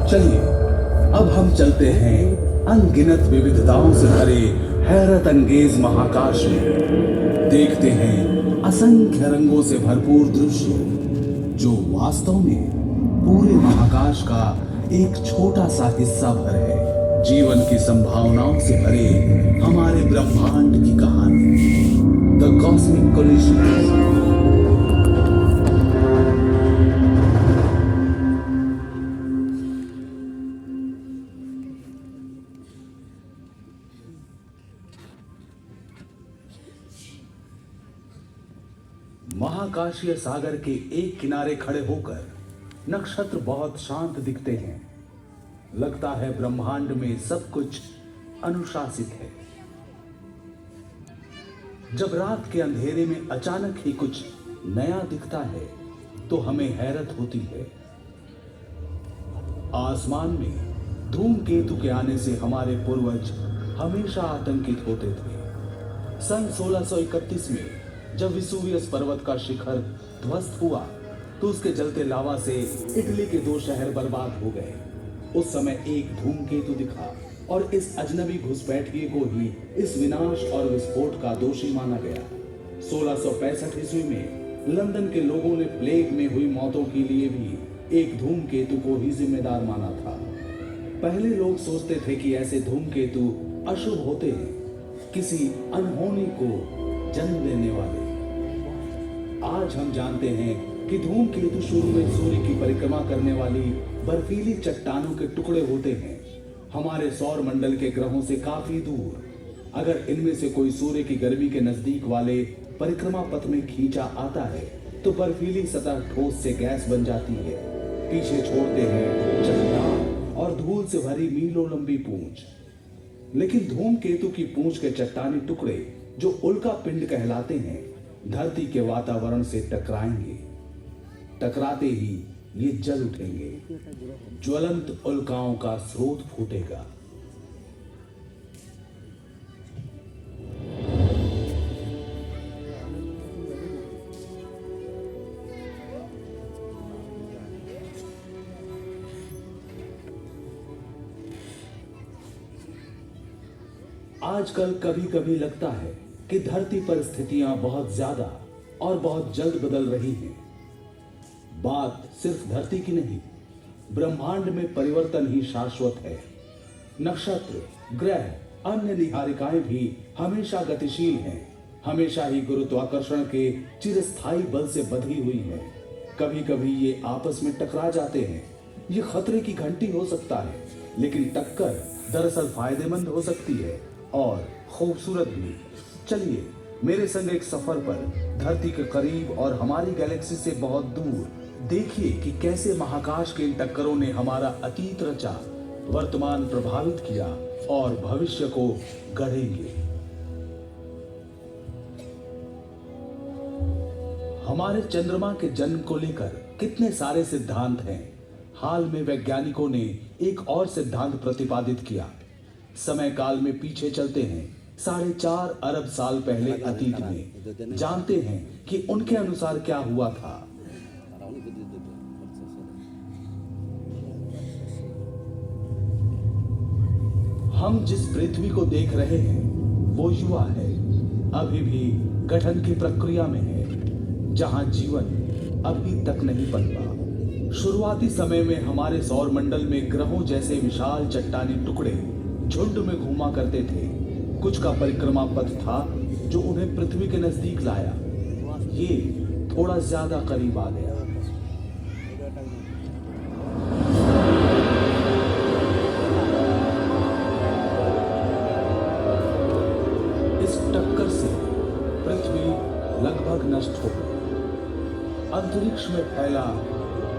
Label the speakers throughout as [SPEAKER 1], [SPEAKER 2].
[SPEAKER 1] चलिए अब हम चलते हैं अनगिनत विविधताओं से भरे हैरत अंगेज महाकाश में। देखते हैं असंख्य रंगों से भरपूर दृश्य जो वास्तव में पूरे महाकाश का एक छोटा सा हिस्सा भर है। जीवन की संभावनाओं से भरे हमारे ब्रह्मांड की कहानी, द कॉस्मिक कोलिशन। महाकाशीय सागर के एक किनारे खड़े होकर नक्षत्र बहुत शांत दिखते हैं। लगता है ब्रह्मांड में सब कुछ अनुशासित है। जब रात के अंधेरे में अचानक ही कुछ नया दिखता है तो हमें हैरत होती है। आसमान में धूमकेतु के आने से हमारे पूर्वज हमेशा आतंकित होते थे। सन 1631 में जब विसुवियस पर्वत का शिखर ध्वस्त हुआ तो उसके जलते लावा से इटली के 2 शहर बर्बाद हो गए। उस समय एक धूमकेतु दिखा और इस अजनबी घुसपैठिए को ही इस विनाश और विस्फोट का दोषी माना गया। 1665 ईस्वी में लंदन के लोगों ने प्लेग में हुई मौतों के लिए भी एक धूमकेतु को ही जिम्मेदार माना था। पहले लोग सोचते थे कि ऐसे धूमकेतु अशुभ होते हैं, किसी अनहोनी को जन्म देने वाले। आज हम जानते हैं कि धूमकेतु शुरू में सूर्य की परिक्रमा करने वाली बर्फीली चट्टानों के टुकड़े होते हैं, हमारे सौर मंडल के ग्रहों से काफी दूर। अगर इनमें से कोई सूर्य की गर्मी के नजदीक वाले परिक्रमा पथ में खींचा आता है तो बर्फीली सतह ठोस से गैस बन जाती है। पीछे छोड़ते हैं चट्टान और धूल से भरी मीलों लंबी पूंछ। लेकिन धूमकेतु की पूंछ के चट्टानी टुकड़े जो उल्का पिंड कहलाते हैं, धरती के वातावरण से टकराएंगे। टकराते ही ये जल उठेंगे, ज्वलंत उल्काओं का स्रोत फूटेगा। आजकल कभी कभी लगता है कि धरती पर स्थितियां बहुत ज्यादा और बहुत जल्द बदल रही हैं। बात सिर्फ धरती की नहीं, ब्रह्मांड में परिवर्तन ही शाश्वत है। नक्षत्र, ग्रह, अन्य निहारिकाएं भी हमेशा गतिशील हैं, हमेशा ही गुरुत्वाकर्षण के चिरस्थायी बल से बंधी हुई हैं। कभी कभी ये आपस में टकरा जाते हैं। ये खतरे की घंटी हो सकता है, लेकिन टक्कर दरअसल फायदेमंद हो सकती है और खूबसूरत भी। चलिए मेरे संग एक सफर पर धरती के करीब और हमारी गैलेक्सी से बहुत दूर। देखिए कि कैसे महाकाश के इन टक्करों ने हमारा अतीत रचा, वर्तमान प्रभावित किया और भविष्य को गढ़ेंगे। हमारे चंद्रमा के जन्म को लेकर कितने सारे सिद्धांत हैं। हाल में वैज्ञानिकों ने एक और सिद्धांत प्रतिपादित किया। समय काल में पीछे चलते हैं 4.5 अरब साल पहले अतीत में, जानते हैं कि उनके अनुसार क्या हुआ था। हम जिस पृथ्वी को देख रहे हैं वो युवा है, अभी भी गठन की प्रक्रिया में है, जहां जीवन अभी तक नहीं पनपा। शुरुआती समय में हमारे सौर मंडल में ग्रहों जैसे विशाल चट्टानी टुकड़े झुंड में घूमा करते थे। कुछ का परिक्रमा पथ था जो उन्हें पृथ्वी के नजदीक लाया। ये थोड़ा ज्यादा करीब आ गया। इस टक्कर से पृथ्वी लगभग नष्ट हो गई। अंतरिक्ष में फैला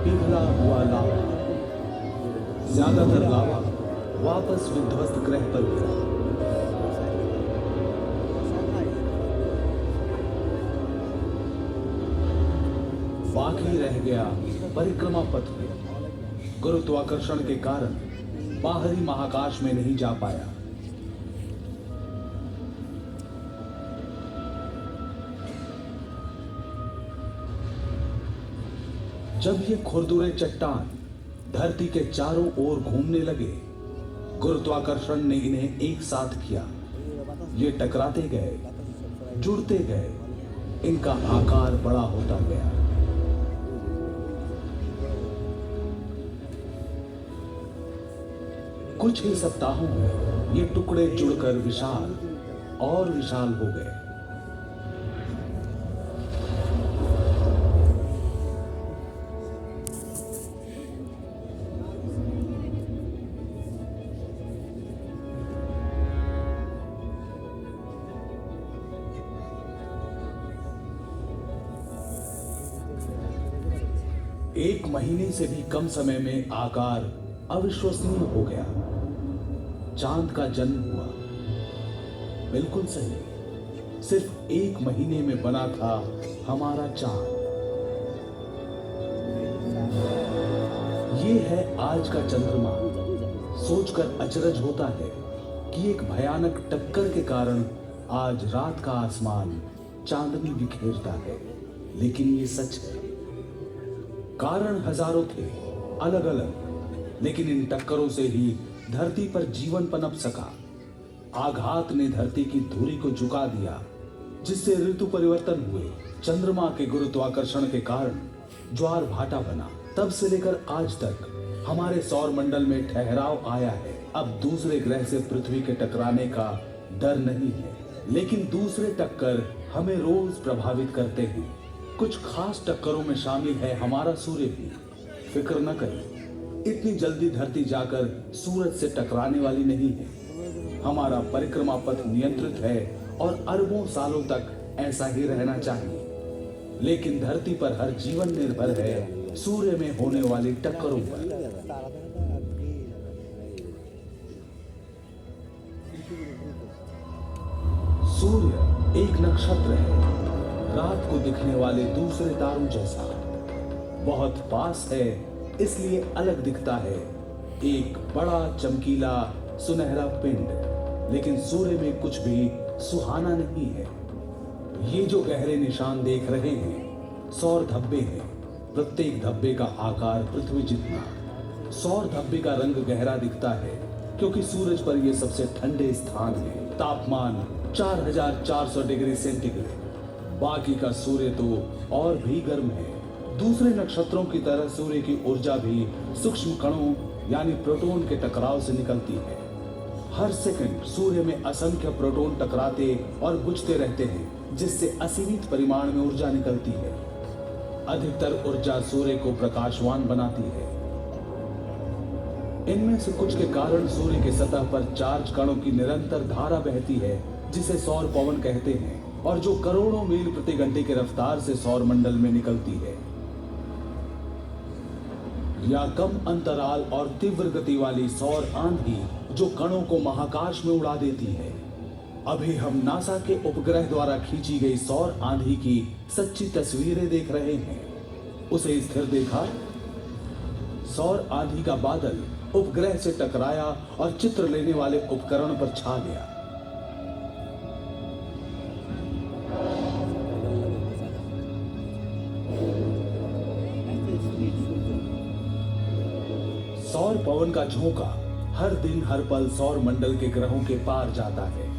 [SPEAKER 1] पिघला हुआ लावा, ज्यादातर लावा वापस विध्वस्त ग्रह पर गिरा। बाकी रह गया परिक्रमा पथ में। गुरुत्वाकर्षण के कारण बाहरी महाकाश में नहीं जा पाया। जब ये खुरदुरे चट्टान धरती के चारों ओर घूमने लगे। गुरुत्वाकर्षण ने इन्हें एक साथ किया। ये टकराते गए, जुड़ते गए, इनका आकार बड़ा होता गया। कुछ ही सप्ताहों में ये टुकड़े जुड़कर विशाल और विशाल हो गए। एक महीने से भी कम समय में आकार अविश्वसनीय हो गया। चांद का जन्म हुआ। बिल्कुल सही, सिर्फ एक महीने में बना था हमारा चांद। ये है आज का चंद्रमा। सोचकर अचरज होता है कि एक भयानक टक्कर के कारण आज रात का आसमान चांदनी बिखेरता है, लेकिन ये सच है। कारण हजारों थे, अलग अलग, लेकिन इन टक्करों से ही धरती पर जीवन पनप सका। आघात ने धरती की धुरी को झुका दिया, जिससे ऋतु परिवर्तन हुए। चंद्रमा के गुरुत्वाकर्षण के कारण ज्वार भाटा बना। तब से लेकर आज तक हमारे सौर मंडल में ठहराव आया है। अब दूसरे ग्रह से पृथ्वी के टकराने का डर नहीं है, लेकिन दूसरे टक्कर हमें रोज प्रभावित करते हैं। कुछ खास टक्करों में शामिल है हमारा सूर्य भी। फिक्र न करें, इतनी जल्दी धरती जाकर सूरज से टकराने वाली नहीं है। हमारा परिक्रमा पथ नियंत्रित है और अरबों सालों तक ऐसा ही रहना चाहिए। लेकिन धरती पर हर जीवन निर्भर है सूर्य में होने वाली टक्करों पर। सूर्य एक नक्षत्र है, रात को दिखने वाले दूसरे तारों जैसा। बहुत पास है, इसलिए अलग दिखता है। एक बड़ा चमकीला सुनहरा पिंड, लेकिन सूर्य में कुछ भी सुहाना नहीं है। ये जो गहरे निशान देख रहे हैं, सौर धब्बे हैं। प्रत्येक धब्बे का आकार पृथ्वी जितना। सौर धब्बे का रंग गहरा दिखता है क्योंकि सूरज पर यह सबसे ठंडे स्थान है। तापमान 4400 डिग्री सेंटीग्रेड। बाकी का सूर्य तो और भी गर्म है। दूसरे नक्षत्रों की तरह सूर्य की ऊर्जा भी सूक्ष्म कणों यानी प्रोटॉन के टकराव से निकलती है। हर सेकंड सूर्य में असंख्य प्रोटॉन टकराते और बुझते रहते हैं, जिससे असीमित परिमाण में ऊर्जा निकलती है। अधिकतर ऊर्जा सूर्य को प्रकाशवान बनाती है। इनमें से कुछ के कारण सूर्य की सतह पर चार्ज कणों की निरंतर धारा बहती है, जिसे सौर पवन कहते हैं, और जो करोड़ों मील प्रति घंटे की रफ्तार से सौर मंडल में निकलती है। या कम अंतराल और तीव्र गति वाली सौर आंधी जो कणों को महाकाश में उड़ा देती है। अभी हम नासा के उपग्रह द्वारा खींची गई सौर आंधी की सच्ची तस्वीरें देख रहे हैं। उसे स्थिर देखा। सौर आंधी का बादल उपग्रह से टकराया और चित्र लेने वाले उपकरण पर छा गया। सौर पवन का झोंका हर दिन हर पल सौर मंडल के ग्रहों के पार जाता है।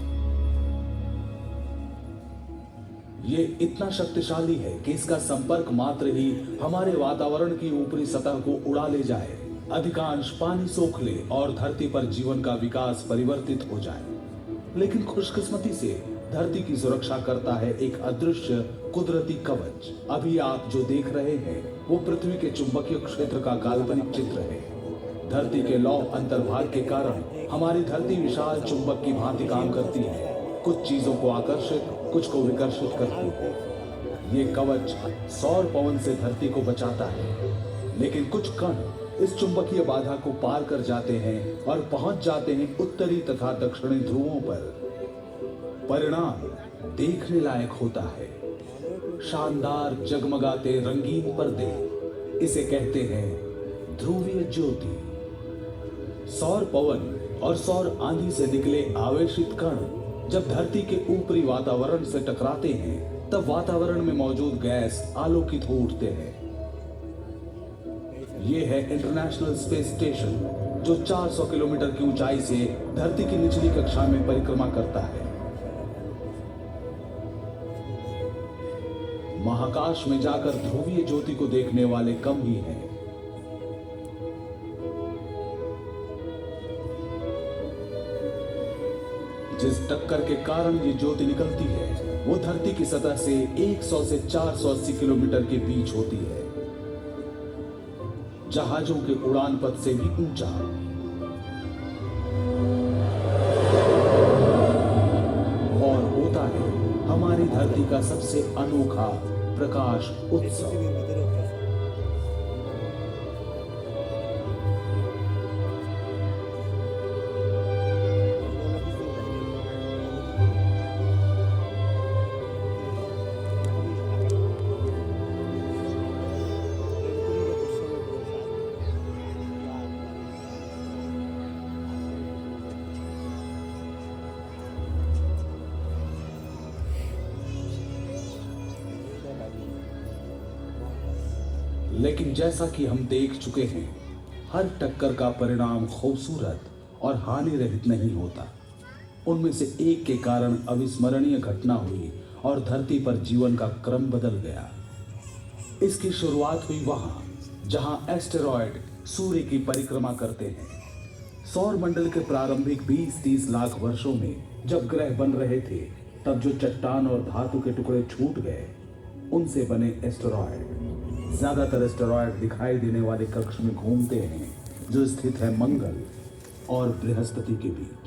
[SPEAKER 1] ये इतना शक्तिशाली है कि इसका संपर्क मात्र ही हमारे वातावरण की ऊपरी सतह को उड़ा ले जाए, अधिकांश पानी सोख ले और धरती पर जीवन का विकास परिवर्तित हो जाए। लेकिन खुशकिस्मती से धरती की सुरक्षा करता है एक अदृश्य कुदरती कवच। अभी आप जो देख रहे हैं वो पृथ्वी के चुंबकीय क्षेत्र का काल्पनिक चित्र है। धरती के लौ अंतर्भाग के कारण हमारी धरती विशाल चुंबक की भांति काम करती है। कुछ चीजों को आकर्षित, कुछ को विकर्षित करती है। ये कवच सौर पवन से धरती को बचाता है, लेकिन कुछ कण इस चुंबकीय बाधा को पार कर जाते हैं और पहुंच जाते हैं उत्तरी तथा दक्षिणी ध्रुवों पर। परिणाम देखने लायक होता है। शानदार जगमगाते रंगीन पर्दे, इसे कहते हैं ध्रुवीय ज्योति। सौर पवन और सौर आंधी से निकले आवेशित कण जब धरती के ऊपरी वातावरण से टकराते हैं, तब वातावरण में मौजूद गैस आलोकित हो उठते हैं। ये है इंटरनेशनल स्पेस स्टेशन, जो 400 किलोमीटर की ऊंचाई से धरती की निचली कक्षा में परिक्रमा करता है। महाकाश में जाकर ध्रुवीय ज्योति को देखने वाले कम ही हैं। जिस टक्कर के कारण ये ज्योति निकलती है वो धरती की सतह से 100 से 480 किलोमीटर के बीच होती है, जहाजों के उड़ान पथ से भी ऊंचा। और होता है हमारी धरती का सबसे अनोखा प्रकाश उत्सव। लेकिन जैसा कि हम देख चुके हैं, हर टक्कर का परिणाम खूबसूरत और हानि रहित नहीं होता। उनमें से एक के कारण अविस्मरणीय घटना हुई और धरती पर जीवन का क्रम बदल गया। इसकी शुरुआत हुई वहां जहां एस्टेरॉयड सूर्य की परिक्रमा करते हैं। सौर मंडल के प्रारंभिक 20-30 लाख वर्षों में जब ग्रह बन रहे थे, तब जो चट्टान और धातु के टुकड़े छूट गए, उनसे बने एस्टेरॉयड। ज्यादातर एस्टेरॉयड दिखाई देने वाले कक्ष में घूमते हैं, जो स्थित है मंगल और बृहस्पति के बीच।